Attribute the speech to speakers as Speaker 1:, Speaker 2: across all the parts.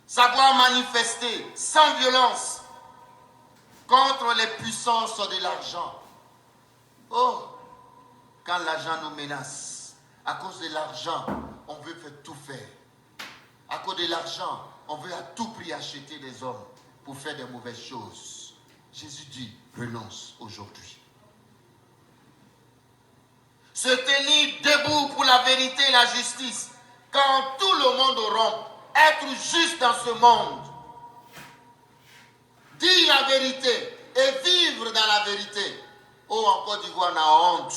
Speaker 1: savoir manifester sans violence contre les puissances de l'argent. Oh, quand l'argent nous menace, à cause de l'argent, on veut tout faire. À cause de l'argent, on veut à tout prix acheter des hommes pour faire des mauvaises choses. Jésus dit, renonce aujourd'hui. Se tenir debout pour la vérité et la justice, quand tout le monde rompt, être juste dans ce monde, dire la vérité et vivre dans la vérité. Oh, en Côte d'Ivoire, on a honte.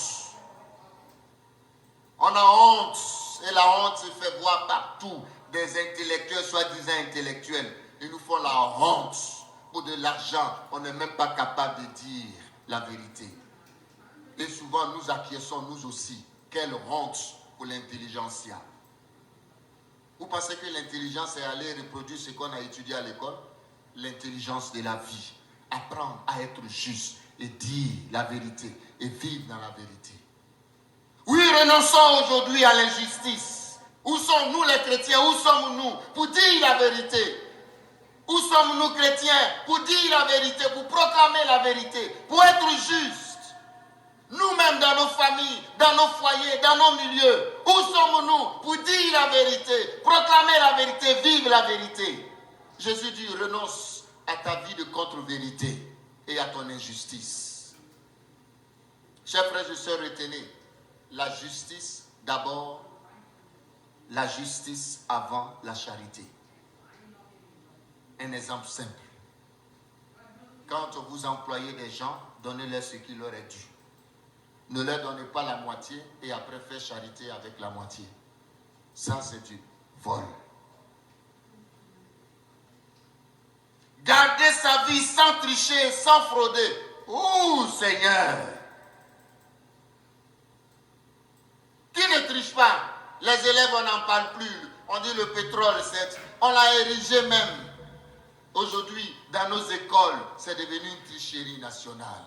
Speaker 1: On a honte. Et la honte se fait voir partout. Des intellectuels, soi-disant intellectuels. Ils nous font la honte. Pour de l'argent, on n'est même pas capable de dire la vérité. Et souvent, nous acquiesçons, nous aussi. Quelle honte pour l'intelligentsia. Vous pensez que l'intelligence est aller reproduire ce qu'on a étudié à l'école? L'intelligence de la vie. Apprendre à être juste et dire la vérité et vivre dans la vérité. Oui, renonçons aujourd'hui à l'injustice. Où sommes-nous les chrétiens? Où sommes-nous pour dire la vérité? Où sommes-nous chrétiens pour dire la vérité, pour proclamer la vérité, pour être justes? Nous-mêmes dans nos familles, dans nos foyers, dans nos milieux, où sommes-nous pour dire la vérité, proclamer la vérité, vivre la vérité? Jésus dit, renonce à ta vie de contre-vérité et à ton injustice. Chers frères et sœurs, retenez, la justice d'abord, la justice avant la charité. Un exemple simple. Quand vous employez des gens, donnez-leur ce qui leur est dû. Ne leur donnez pas la moitié et après faites charité avec la moitié. Ça, c'est du vol. Garder sa vie sans tricher, sans frauder. Ouh, Seigneur! Qui ne triche pas? Les élèves, on n'en parle plus. On dit le pétrole, on l'a érigé même. Aujourd'hui, dans nos écoles, c'est devenu une tricherie nationale.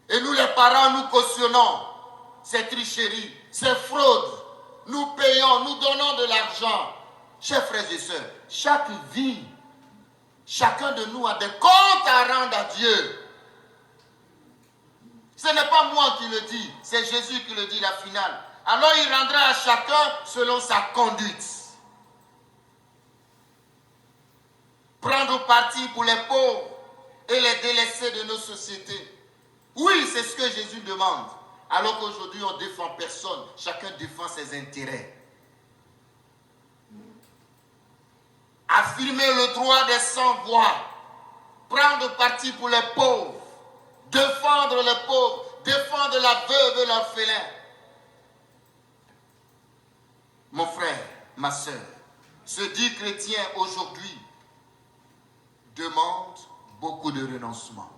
Speaker 1: Et nous, les parents, nous cautionnons ces tricheries, ces fraudes. Nous payons, nous donnons de l'argent. Chers frères et sœurs, chaque vie, chacun de nous a des comptes à rendre à Dieu. Ce n'est pas moi qui le dis, c'est Jésus qui le dit, la finale. Alors il rendra à chacun selon sa conduite. Prendre parti pour les pauvres et les délaissés de nos sociétés. Oui, c'est ce que Jésus demande. Alors qu'aujourd'hui, on ne défend personne. Chacun défend ses intérêts. Affirmer le droit des sans-voix. Prendre parti pour les pauvres. Défendre les pauvres. Défendre la veuve et l'orphelin. Mon frère, ma soeur, se dire chrétien aujourd'hui demande beaucoup de renoncement.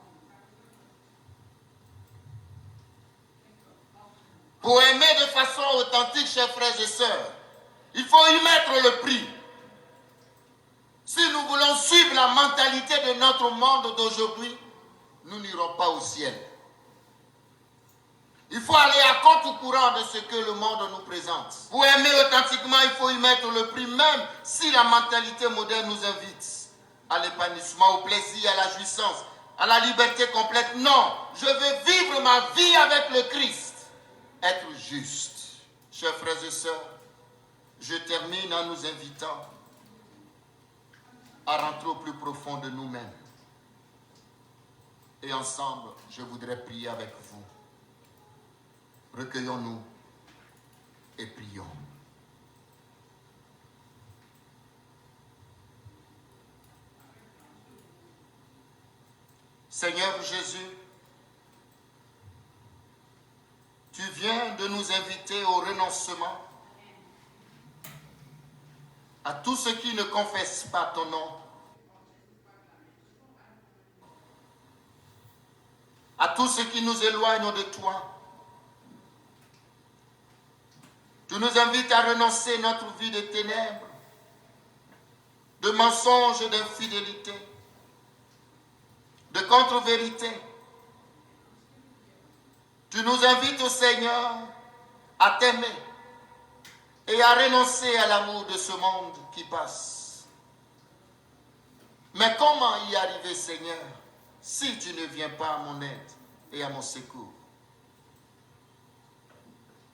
Speaker 1: Pour aimer de façon authentique, chers frères et sœurs, il faut y mettre le prix. Si nous voulons suivre la mentalité de notre monde d'aujourd'hui, nous n'irons pas au ciel. Il faut aller à contre-courant de ce que le monde nous présente. Pour aimer authentiquement, il faut y mettre le prix, même si la mentalité moderne nous invite à l'épanouissement, au plaisir, à la jouissance, à la liberté complète. Non, je veux vivre ma vie avec le Christ. Être juste. Chers frères et sœurs, je termine en nous invitant à rentrer au plus profond de nous-mêmes. Et ensemble, je voudrais prier avec vous. Recueillons-nous et prions. Seigneur Jésus, tu viens de nous inviter au renoncement à tous ceux qui ne confessent pas ton nom, à tous ceux qui nous éloignent de toi. Tu nous invites à renoncer notre vie de ténèbres, de mensonges et d'infidélité, de contre-vérité. Tu nous invites au Seigneur à t'aimer et à renoncer à l'amour de ce monde qui passe. Mais comment y arriver, Seigneur, si tu ne viens pas à mon aide et à mon secours?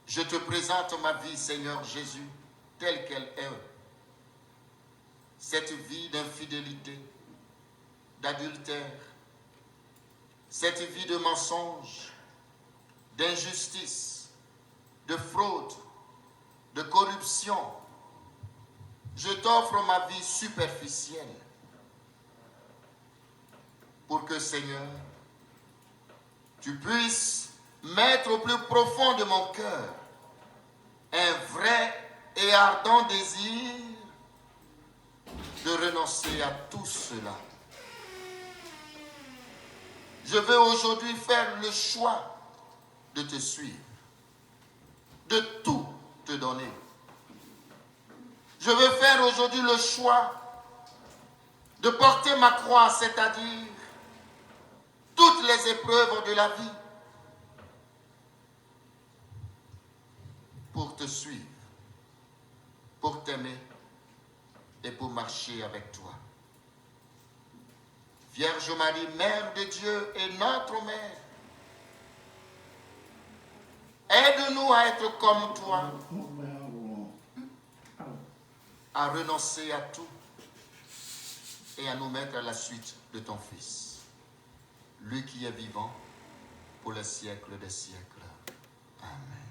Speaker 1: Je te présente ma vie, Seigneur Jésus, telle qu'elle est. Cette vie d'infidélité, d'adultère, cette vie de mensonge, d'injustice, de fraude, de corruption. Je t'offre ma vie superficielle pour que, Seigneur, tu puisses mettre au plus profond de mon cœur un vrai et ardent désir de renoncer à tout cela. Je veux aujourd'hui faire le choix de te suivre, de tout te donner. Je veux faire aujourd'hui le choix de porter ma croix, c'est-à-dire toutes les épreuves de la vie, pour te suivre, pour t'aimer et pour marcher avec toi. Vierge Marie, Mère de Dieu et notre Mère, aide-nous à être comme toi, à renoncer à tout et à nous mettre à la suite de ton Fils, lui qui est vivant pour les siècles des siècles. Amen.